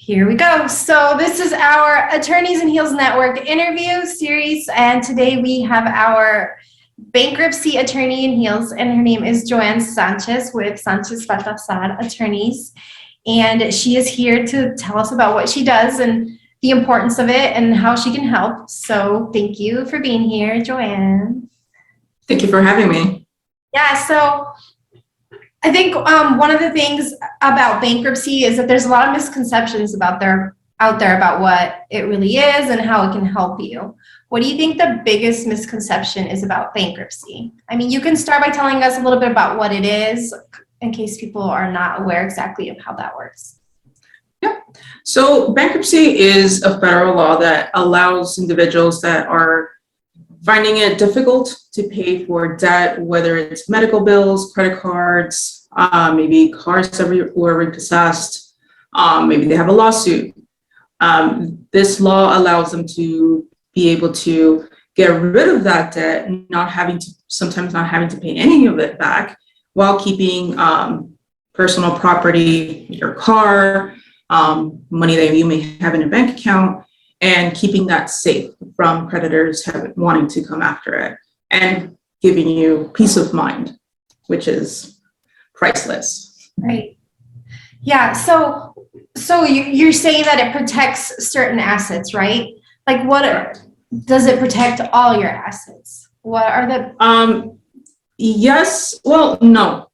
Here we go. So this is our Attorneys in Heels Network interview series, and today we have our bankruptcy attorney in Heels, and her name is Joanne Sanchez with Sanchez Baltasar Attorneys, and she is here to tell us about what she does and the importance of it and how she can help. So thank you for being here, Joanne. Thank you for having me. Yeah, so I think one of the things about bankruptcy is that there's a lot of misconceptions out there about what it really is and how it can help you. What do you think the biggest misconception is about bankruptcy? I mean, you can start by telling us a little bit about what it is in case people are not aware exactly of how that works. Yeah. So bankruptcy is a federal law that allows individuals that are finding it difficult to pay for debt, whether it's medical bills, credit cards, maybe cars that were repossessed, maybe they have a lawsuit. This law allows them to be able to get rid of that debt, sometimes not having to pay any of it back, while keeping personal property, your car, money that you may have in a bank account, and keeping that safe from creditors wanting to come after it, and giving you peace of mind, which is priceless. Right. Yeah. So you're saying that it protects certain assets, right? Like does it protect all your assets? What are the? Yes. Well, no.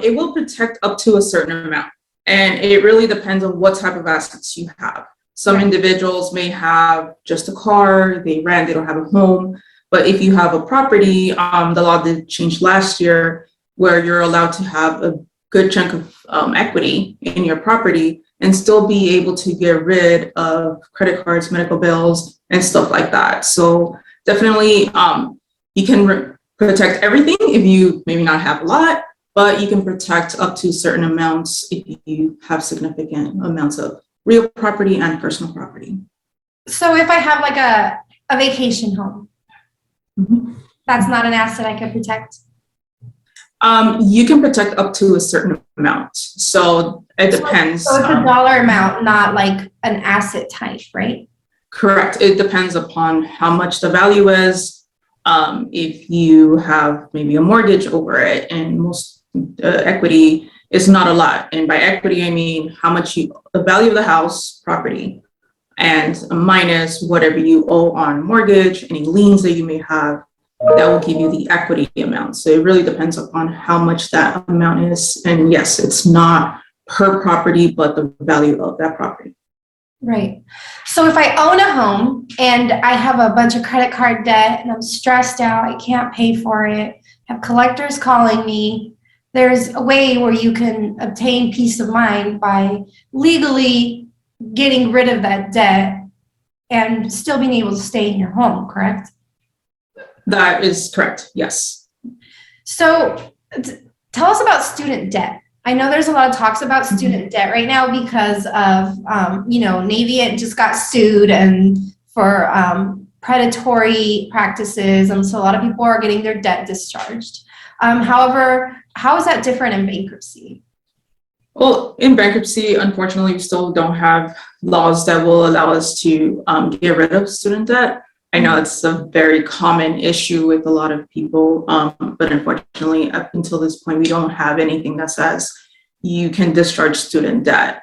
It will protect up to a certain amount, and it really depends on what type of assets you have. Some individuals may have just a car, they rent, they don't have a home. But if you have a property, the law did change last year where you're allowed to have a good chunk of equity in your property and still be able to get rid of credit cards, medical bills, and stuff like that. So definitely you can protect everything if you maybe not have a lot, but you can protect up to certain amounts if you have significant amounts of real property and personal property. So if I have like a vacation home, that's not an asset I can protect? You can protect up to a certain amount. So it depends. So it's a dollar amount, not like an asset type, right? Correct. It depends upon how much the value is. If you have maybe a mortgage over it, and most equity is not a lot. And by equity, I mean the value of the house, property, and minus whatever you owe on mortgage, any liens that you may have, that will give you the equity amount. So it really depends upon how much that amount is. And yes, it's not per property, but the value of that property. Right. So if I own a home and I have a bunch of credit card debt and I'm stressed out, I can't pay for it, have collectors calling me, there's a way where you can obtain peace of mind by legally getting rid of that debt and still being able to stay in your home, correct? That is correct, yes. So tell us about student debt. I know there's a lot of talks about student debt right now because of, Navient just got sued and for predatory practices. And so a lot of people are getting their debt discharged. However, how is that different in bankruptcy? Well, in bankruptcy, unfortunately, we still don't have laws that will allow us to get rid of student debt. I know it's a very common issue with a lot of people, but unfortunately, up until this point, we don't have anything that says you can discharge student debt.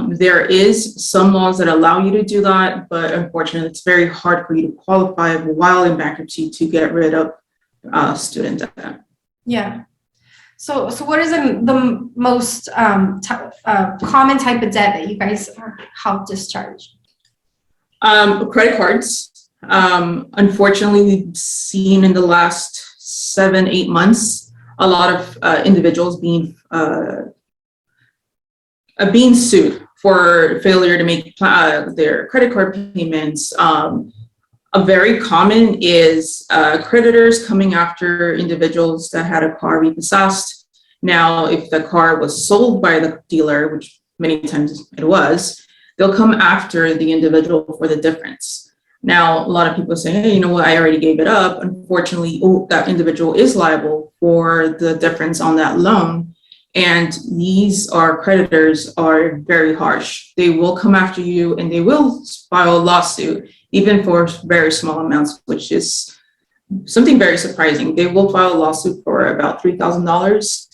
There is some laws that allow you to do that, but unfortunately, it's very hard for you to qualify while in bankruptcy to get rid of student debt. Yeah. So what is the most common type of debt that you guys help discharge? Credit cards. Unfortunately, we've seen in the last 7-8 months a lot of individuals being sued for failure to make their credit card payments. A very common is creditors coming after individuals that had a car repossessed. Now, if the car was sold by the dealer, which many times it was, they'll come after the individual for the difference. Now, a lot of people say, hey, you know what, I already gave it up. Unfortunately, that individual is liable for the difference on that loan. And these creditors are very harsh. They will come after you and they will file a lawsuit, even for very small amounts, which is something very surprising. They will file a lawsuit for about $3,000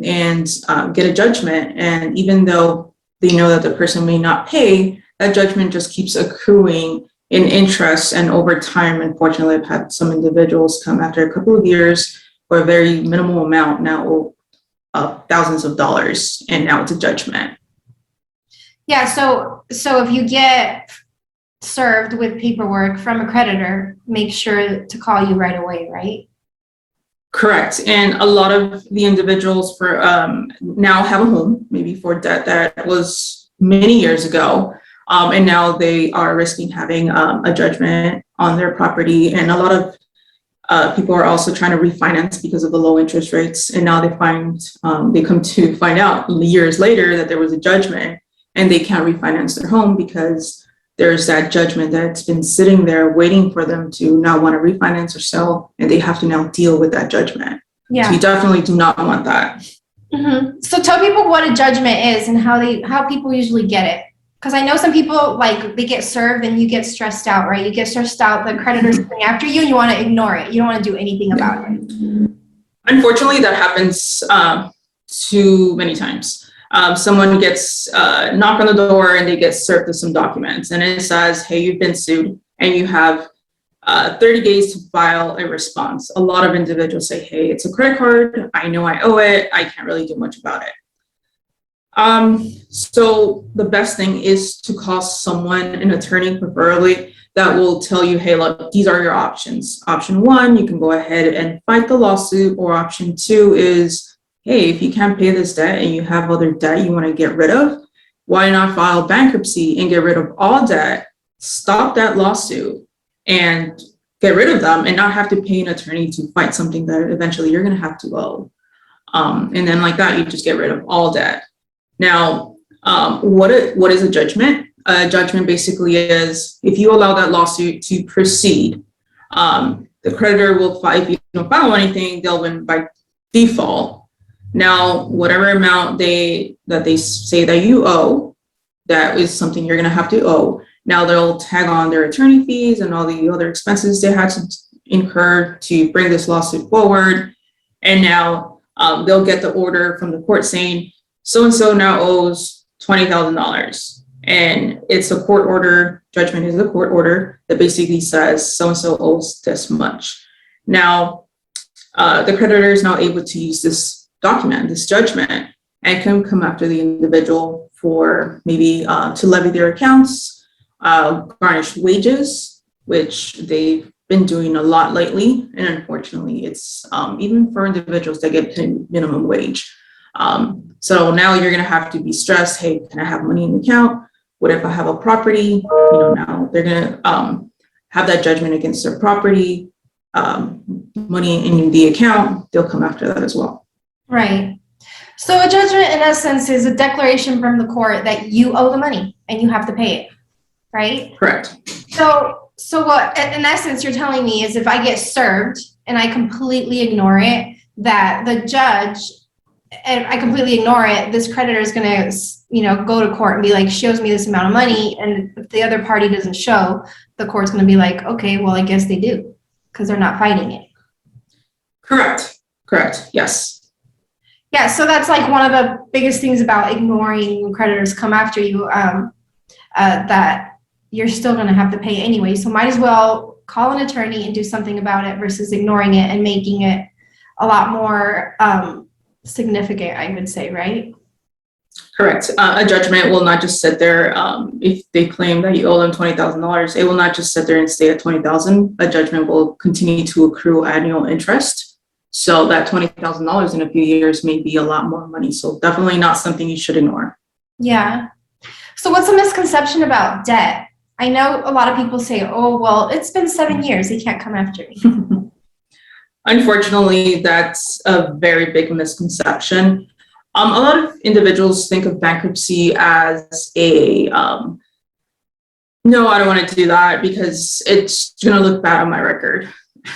and get a judgment. And even though they know that the person may not pay, that judgment just keeps accruing in interest. And over time, unfortunately, I've had some individuals come after a couple of years for a very minimal amount, now thousands of dollars, and now it's a judgment. Yeah, so if you get served with paperwork from a creditor, make sure to call you right away, right? Correct. And a lot of the individuals for now have a home, maybe for debt that was many years ago. And now they are risking having a judgment on their property. And a lot of people are also trying to refinance because of the low interest rates. And now they come to find out years later that there was a judgment and they can't refinance their home because there's that judgment that's been sitting there waiting for them to now want to refinance or sell, and they have to now deal with that judgment. Yeah. So you definitely do not want that. Mm-hmm. So tell people what a judgment is and how people usually get it. Because I know some people, like, they get served and you get stressed out, right? You get stressed out, the creditor's coming after you and you want to ignore it. You don't want to do anything about it. Unfortunately, that happens too many times. Someone gets knocked on the door and they get served with some documents, and it says, hey, you've been sued and you have 30 days to file a response. A lot of individuals say, hey, it's a credit card. I know I owe it. I can't really do much about it. So the best thing is to call someone, an attorney preferably, that will tell you, hey, look, these are your options. Option one, you can go ahead and fight the lawsuit, or option two is, hey, if you can't pay this debt and you have other debt you want to get rid of, why not file bankruptcy and get rid of all debt, stop that lawsuit, and get rid of them and not have to pay an attorney to fight something that eventually you're going to have to owe. And then like that, you just get rid of all debt. Now, what is a judgment? A judgment basically is if you allow that lawsuit to proceed, the creditor will file. If you don't file anything, they'll win by default. Now, whatever amount that they say that you owe, that is something you're going to have to owe. Now they'll tag on their attorney fees and all the other expenses they had to incur to bring this lawsuit forward. And now they'll get the order from the court saying, so-and-so now owes $20,000. And it's a court order, judgment is a court order that basically says so-and-so owes this much. Now, the creditor is now able to use this document, this judgment, and can come after the individual for maybe to levy their accounts, garnish wages, which they've been doing a lot lately. And unfortunately, it's even for individuals that get minimum wage. So now you're going to have to be stressed. Hey, can I have money in the account? What if I have a property? Now they're going to have that judgment against their property, money in the account. They'll come after that as well. Right. So a judgment, in essence, is a declaration from the court that you owe the money and you have to pay it, right? Correct. So what, in essence, you're telling me is if I get served and I completely ignore it, that the judge, and I completely ignore it, this creditor is going to, go to court and be like, she owes me this amount of money. And if the other party doesn't show, the court's going to be like, okay, well, I guess they do because they're not fighting it. Correct. Yes. Yeah, so that's like one of the biggest things about ignoring when creditors come after you, that you're still going to have to pay anyway. So might as well call an attorney and do something about it versus ignoring it and making it a lot more significant, I would say, right? Correct. A judgment will not just sit there. If they claim that you owe them $20,000, it will not just sit there and stay at $20,000. A judgment will continue to accrue annual interest. So that $20,000 in a few years may be a lot more money. So definitely not something you should ignore. Yeah. So what's a misconception about debt? I know a lot of people say, oh, well, it's been 7 years. They can't come after me. Unfortunately, that's a very big misconception. A lot of individuals think of bankruptcy as a, no, I don't want to do that because it's going to look bad on my record.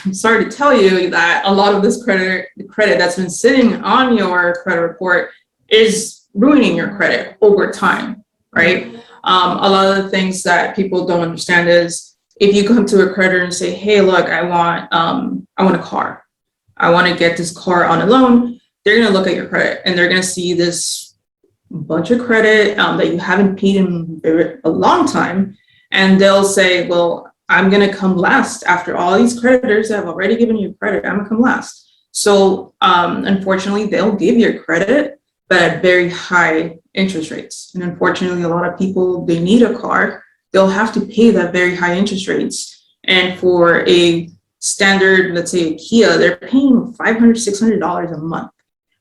I'm sorry to tell you that a lot of this credit that's been sitting on your credit report is ruining your credit over time, right? A lot of the things that people don't understand is if you come to a creditor and say, hey, look, I want a car. I want to get this car on a loan. They're going to look at your credit and they're going to see this bunch of credit that you haven't paid in a long time. And they'll say, well, I'm going to come last after all these creditors that have already given you credit. I'm going to come last. So unfortunately, they'll give you credit, but at very high interest rates. And unfortunately, a lot of people, they need a car. They'll have to pay that very high interest rates. And for a standard, let's say a Kia, they're paying $500, $600 a month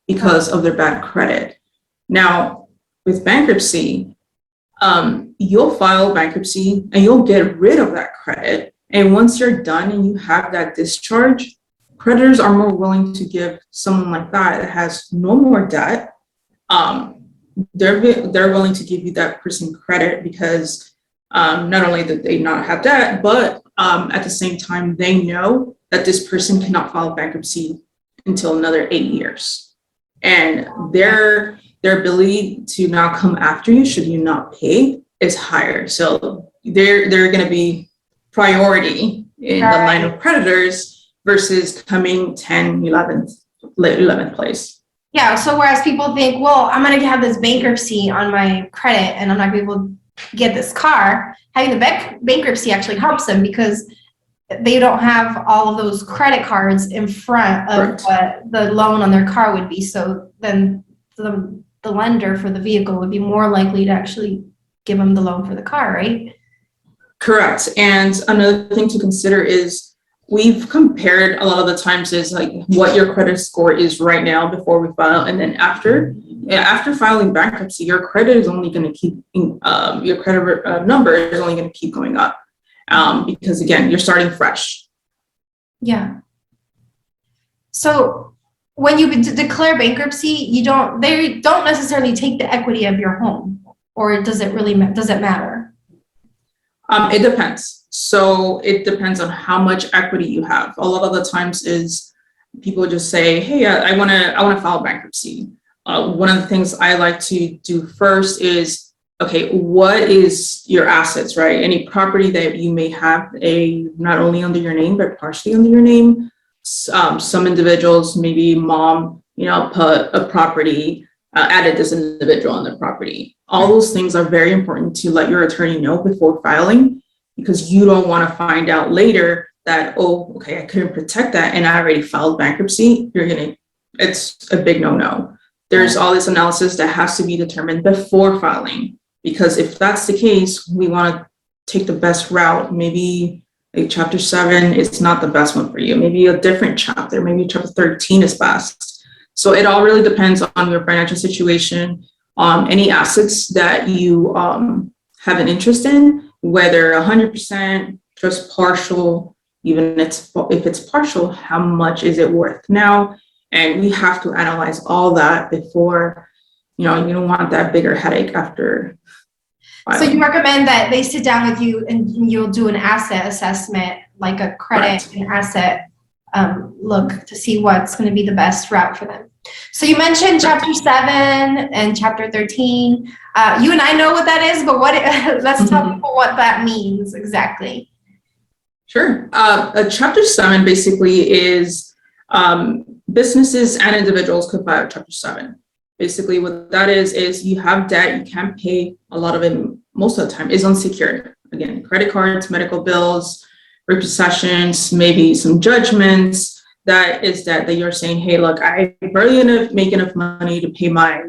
because of their bad credit. Now, with bankruptcy, you'll file bankruptcy and you'll get rid of that credit. And once you're done and you have that discharge, creditors are more willing to give someone like that has no more debt. They're willing to give you that person credit because not only that they not have debt, but at the same time, they know that this person cannot file bankruptcy until another 8 years. And their ability to now come after you should you not pay is higher. So they're going to be priority in the line of creditors versus coming 10th, 11th place. Yeah, so whereas people think, well, I'm going to have this bankruptcy on my credit and I'm not going to be able to get this car, having the bankruptcy actually helps them because they don't have all of those credit cards in front of what the loan on their car would be. So then the lender for the vehicle would be more likely to actually give them the loan for the car, right? Correct. And another thing to consider is we've compared a lot of the times is like what your credit score is right now before we file. And then after filing bankruptcy, your credit is only going to keep, your credit number is only going to keep going up because again, you're starting fresh. Yeah. So when you declare bankruptcy, they don't necessarily take the equity of your home, or does it matter? It depends. So it depends on how much equity you have. A lot of the times is people just say, hey, I want to file bankruptcy. One of the things I like to do first is, okay, what is your assets, right? Any property that you may have not only under your name, but partially under your name. Some individuals, maybe mom, put a property, added this individual on the property. All those things are very important to let your attorney know before filing, because you don't want to find out later that, oh, okay, I couldn't protect that and I already filed bankruptcy. It's a big no-no. There's all this analysis that has to be determined before filing, because if that's the case, we want to take the best route. Maybe like Chapter 7 is not the best one for you. Maybe a different chapter, maybe Chapter 13 is best. So it all really depends on your financial situation, any assets that you have an interest in, whether 100%, just partial, even if it's partial, how much is it worth now? And we have to analyze all that before, you don't want that bigger headache after filing. So you recommend that they sit down with you and you'll do an asset assessment, like a credit and asset look to see what's going to be the best route for them. So you mentioned Chapter 7 and Chapter 13. You and I know what that is, but let's tell people what that means exactly. Sure. Chapter 7 basically is businesses and individuals could file Chapter 7. Basically, what that is you have debt, you can't pay. A lot of it, most of the time, is unsecured. Again, credit cards, medical bills, repossessions, maybe some judgments. That is that you're saying, hey, look, I barely make enough money to pay my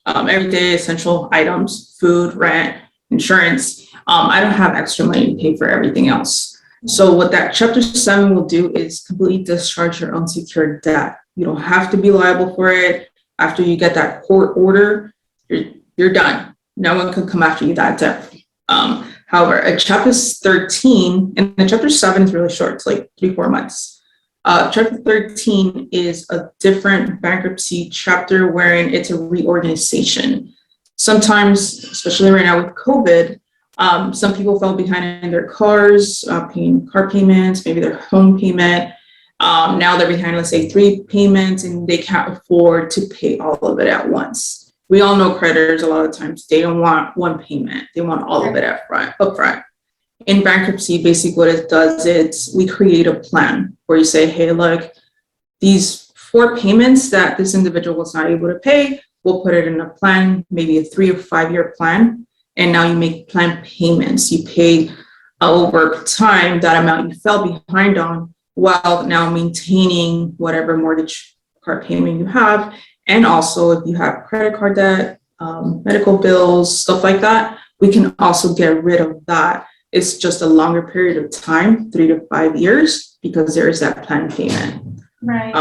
everyday essential items, food, rent, insurance. I don't have extra money to pay for everything else. So what that Chapter 7 will do is completely discharge your unsecured debt. You don't have to be liable for it. After you get that court order, you're done. No one can come after you that debt. However, a Chapter 13, and the Chapter 7 is really short, it's like 3-4 months. Chapter 13 is a different bankruptcy chapter wherein it's a reorganization. Sometimes, especially right now with COVID, Some people fell behind in their cars, paying car payments, maybe their home payment. Now they're behind, let's say, 3 payments, and they can't afford to pay all of it at once. We all know creditors, a lot of times, they don't want one payment. They want all of it upfront. In bankruptcy, basically what it does is we create a plan where you say, hey, look, these 4 payments that this individual was not able to pay, we'll put it in a plan, maybe a 3 or 5 year plan. And now you make plan payments. You pay over time that amount you fell behind on, while now maintaining whatever mortgage card payment you have. And also if you have credit card debt, medical bills, stuff like that, we can also get rid of that. It's just a longer period of time, 3 to 5 years, because there is that plan payment. Right.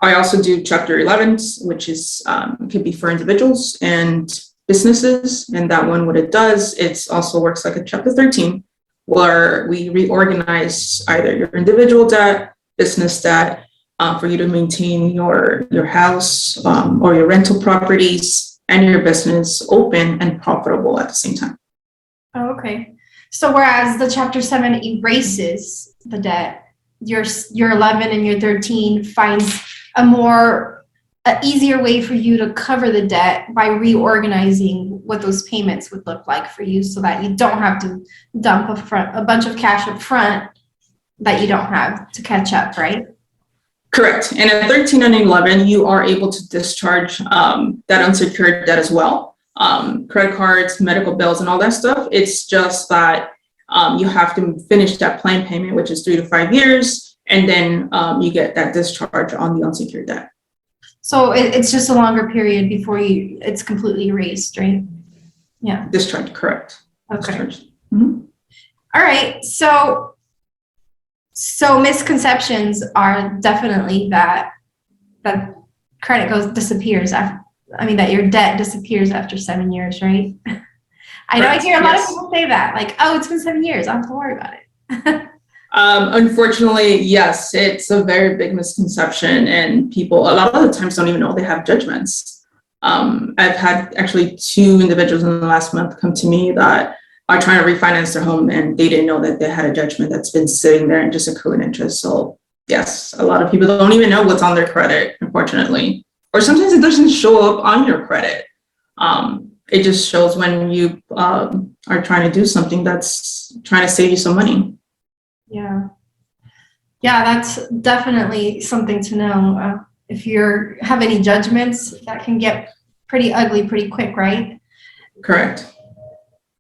I also do Chapter 11s, which is could be for individuals and businesses. And that one, what it does, it also works like a Chapter 13, where we reorganize either your individual debt, business debt, for you to maintain your house or your rental properties and your business open and profitable at the same time. Oh, okay. So whereas the Chapter 7 erases the debt, your 11 and your 13 finds a easier way for you to cover the debt by reorganizing what those payments would look like for you, so that you don't have to dump a bunch of cash up front that you don't have to catch up, right? Correct. And at 13 and 11, you are able to discharge that unsecured debt as well. Credit cards, medical bills, and all that stuff. It's just that you have to finish that plan payment, which is 3 to 5 years, and then you get that discharge on the unsecured debt. So it's just a longer period before it's completely erased, right? Yeah. Discharge, correct. Okay. Discharge. Mm-hmm. All right. So misconceptions are definitely that credit disappears after. I mean, that your debt disappears after 7 years, right? I know. I hear a lot of people say that, like, "Oh, it's been 7 years. I don't have to worry about it." Unfortunately, yes, it's a very big misconception, and people a lot of the times don't even know they have judgments. I've had actually 2 individuals in the last month come to me that are trying to refinance their home, and they didn't know that they had a judgment that's been sitting there and just accruing interest. So yes, a lot of people don't even know what's on their credit, unfortunately, or sometimes it doesn't show up on your credit. It just shows when you are trying to do something that's trying to save you some money. Yeah, that's definitely something to know. If you have any judgments, that can get pretty ugly pretty quick, right? Correct.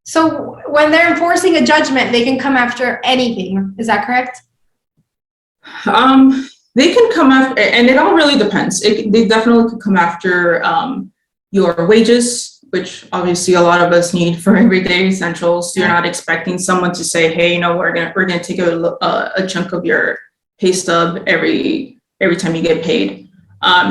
So when they're enforcing a judgment, they can come after anything. Is that correct? They can come after, and it all really depends. They definitely could come after your wages, which obviously a lot of us need for everyday essentials. You're not expecting someone to say, "Hey, we're gonna take a chunk of your pay stub every time you get paid."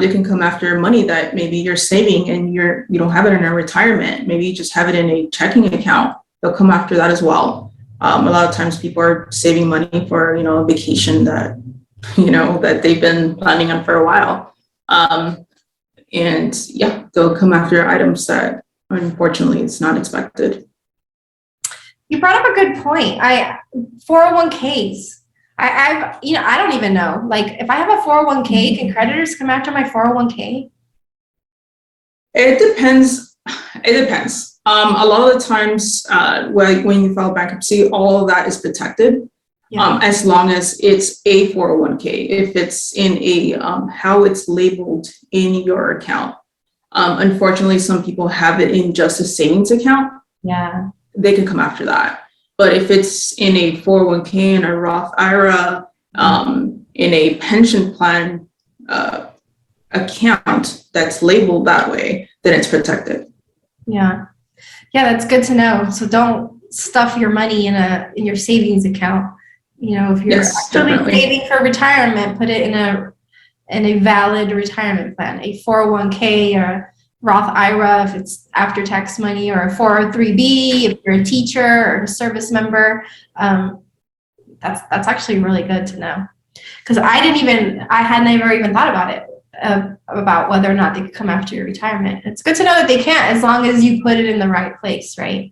They can come after money that maybe you're saving and you don't have it in a retirement. Maybe you just have it in a checking account. They'll come after that as well. A lot of times people are saving money for a vacation that that they've been planning on for a while. And yeah, they'll come after items that unfortunately it's not expected. You brought up a good point. 401ks. I don't even know. Like, if I have a 401k, can creditors come after my 401k? It depends. A lot of the times, when you file bankruptcy, all of that is protected. Yeah. As long as it's a 401k. If it's in a how it's labeled in your account. Unfortunately, some people have it in just a savings account. Yeah. They can come after that. But if it's in a 401k and a Roth IRA, in a pension plan account that's labeled that way, then it's protected. Yeah, that's good to know. So don't stuff your money in your savings account. If you're actually saving for retirement, put it in a valid retirement plan, a 401k or a Roth IRA if it's after-tax money, or a 403b if you're a teacher or a service member. That's actually really good to know, because I had never even thought about it, about whether or not they could come after your retirement. It's good to know that they can't, as long as you put it in the right place, right?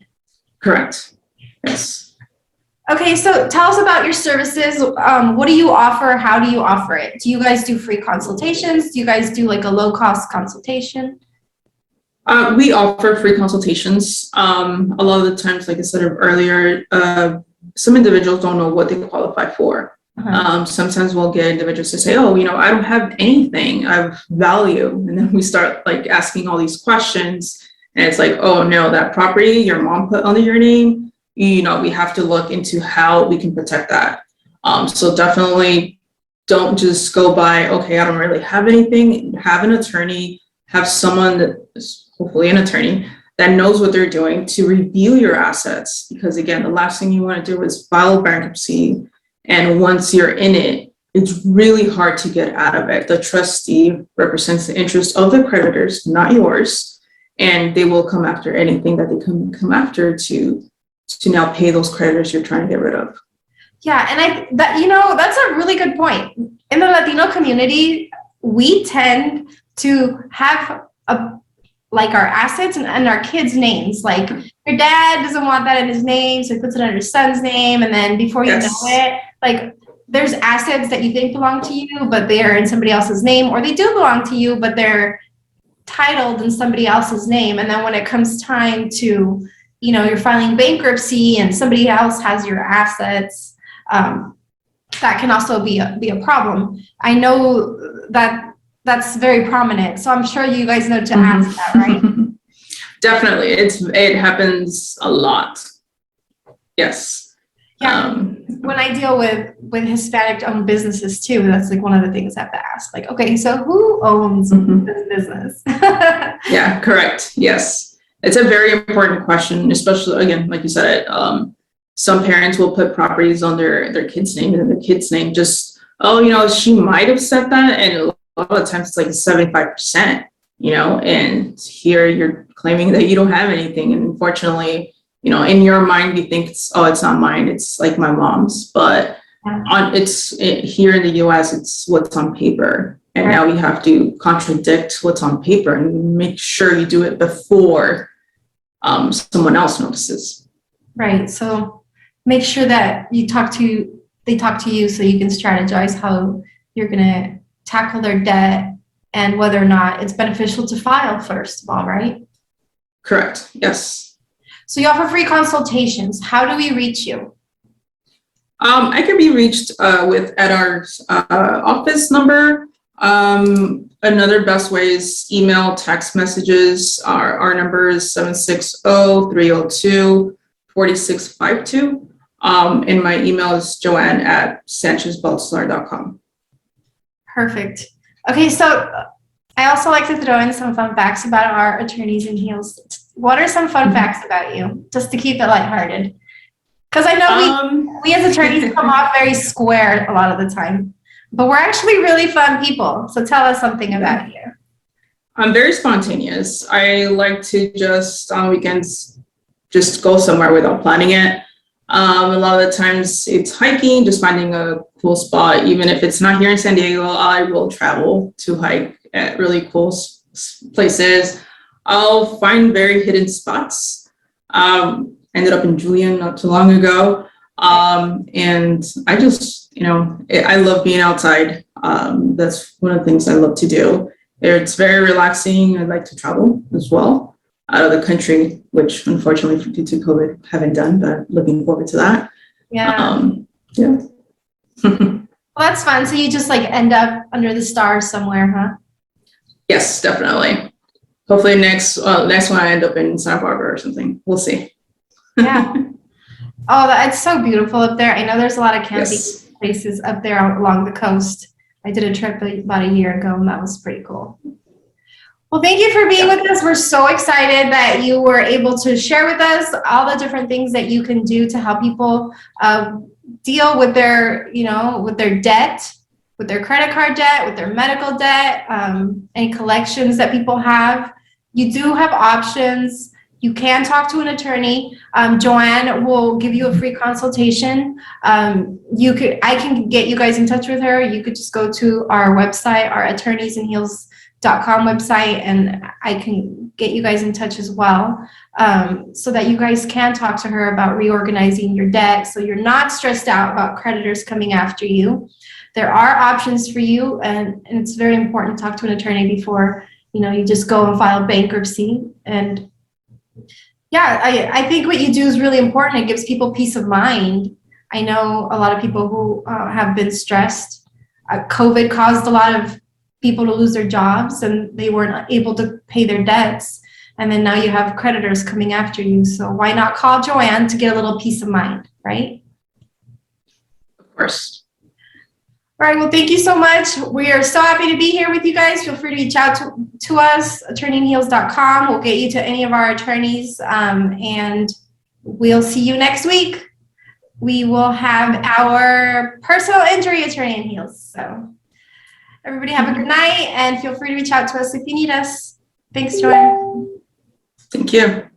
Correct. Yes. Okay, so tell us about your services. What do you offer? How do you offer it? Do you guys do free consultations? Do you guys do like a low-cost consultation? We offer free consultations. A lot of the times, like I said earlier, some individuals don't know what they qualify for. Sometimes we'll get individuals to say, oh, I don't have anything of value. And then we start like asking all these questions. And it's like, oh, no, that property your mom put under your name, we have to look into how we can protect that. So definitely don't just go by, okay, I don't really have anything. Have an attorney, have someone that is hopefully an attorney that knows what they're doing to review your assets. Because again, the last thing you want to do is file bankruptcy. And once you're in it, it's really hard to get out of it. The trustee represents the interest of the creditors, not yours. And they will come after anything that they come after to now pay those creditors you're trying to get rid of. Yeah, and that's a really good point. In the Latino community, we tend to have our assets and our kids' names. Like your dad doesn't want that in his name, so he puts it under his son's name, and then before you know it, like there's assets that you think belong to you, but they're in somebody else's name, or they do belong to you, but they're titled in somebody else's name. And then when it comes time to, you're filing bankruptcy and somebody else has your assets, that can also be a problem. I know that that's very prominent, so I'm sure you guys know to ask that, right? Definitely, it happens a lot. Yes. Yeah. When I deal with Hispanic-owned businesses too, that's like one of the things I have to ask. Like, okay, so who owns this business? Yeah, correct. Yes, it's a very important question, especially again, like you said, some parents will put properties on their kid's name, and then the kid's name just, she might have said that, and a lot of times it's like 75%, and here you're claiming that you don't have anything, and unfortunately, in your mind, you think it's not mine. It's like my mom's, but here in the U.S., it's what's on paper. And now we have to contradict what's on paper and make sure you do it before someone else notices. Right. So make sure that they talk to you so you can strategize how you're going to tackle their debt and whether or not it's beneficial to file first of all, right? Correct. Yes. So you offer free consultations. How do we reach you? I can be reached at our office number. Another best way is email, text messages. Our number is 760-302-4652. And my email is joanne@sanchezbaltasar.com. Perfect. Okay, so I also like to throw in some fun facts about our attorneys in heels. What are some fun facts about you, just to keep it lighthearted? Because I know we as attorneys come off very square a lot of the time, but we're actually really fun people. So tell us something about you. I'm very spontaneous. I like to just on weekends just go somewhere without planning it. A lot of the times it's hiking, just finding a cool spot. Even if it's not here in San Diego, I will travel to hike at really cool places. I'll find very hidden spots. Ended up in Julian not too long ago. And I just, I love being outside. That's one of the things I love to do. It's very relaxing. I like to travel as well out of the country, which unfortunately due to COVID haven't done, but looking forward to that. Yeah. Yeah. Well, that's fun. So you just like end up under the stars somewhere, huh? Yes, definitely. Hopefully next one I end up in Santa Barbara or something. We'll see. Yeah. Oh, it's so beautiful up there. I know there's a lot of camping places up there along the coast. I did a trip about a year ago, and that was pretty cool. Well, thank you for being with us. We're so excited that you were able to share with us all the different things that you can do to help people deal with their, with their debt, with their credit card debt, with their medical debt, any collections that people have. You do have options. You can talk to an attorney. Joanne will give you a free consultation. I can get you guys in touch with her. You could just go to our website, our attorneysinheels.com website, and I can get you guys in touch as well, so that you guys can talk to her about reorganizing your debt so you're not stressed out about creditors coming after you. There are options for you, and it's very important to talk to an attorney before you just go and file bankruptcy. And yeah, I think what you do is really important. It gives people peace of mind. I know a lot of people who have been stressed. COVID caused a lot of people to lose their jobs and they weren't able to pay their debts. And then now you have creditors coming after you. So why not call Joanne to get a little peace of mind, right? Of course. All right, well, thank you so much. We are so happy to be here with you guys. Feel free to reach out to us, attorneyinheels.com. We'll get you to any of our attorneys, and we'll see you next week. We will have our personal injury attorney in Heels. So everybody have a good night, and feel free to reach out to us if you need us. Thanks, Joanne. Thank you.